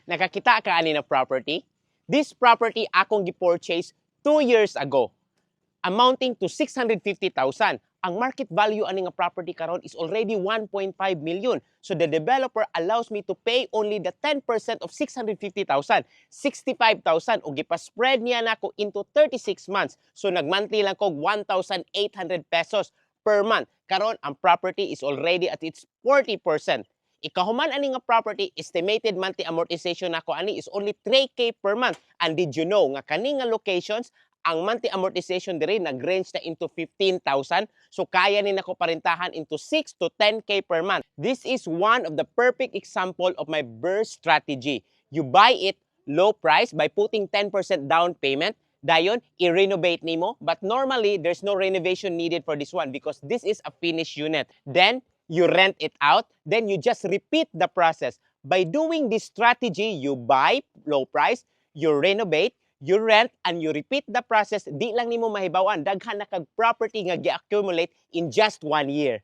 Nakakita ka ani na property? This property akong gi-purchase 2 years ago, amounting to 650,000. Ang market value ani nga property karon is already 1.5 million. So the developer allows me to pay only the 10% of 650,000, 65,000 ug gipa-spread niya nako into 36 months. So nagmonthly lang ko 1,800 pesos per month. Karon ang property is already at its 40%. Ikahuman ani nga property, estimated monthly amortization nako ani is only 3K per month. And did you know nga kani nga locations, ang monthly amortization diri nag-range na into 15,000. So kaya ni nako parentahan into 6 to 10K per month. This is one of the perfect example of my burst strategy. You buy it low price by putting 10% down payment. Dayon, i-renovate nimo. But normally, there's no renovation needed for this one because this is a finished unit. Then, you rent it out. Then, you just repeat the process. By doing this strategy, you buy low price, you renovate, you rent, and you repeat the process. Di lang nimo mahibawan. Daghan na kag property nga gi-accumulate in just 1 year.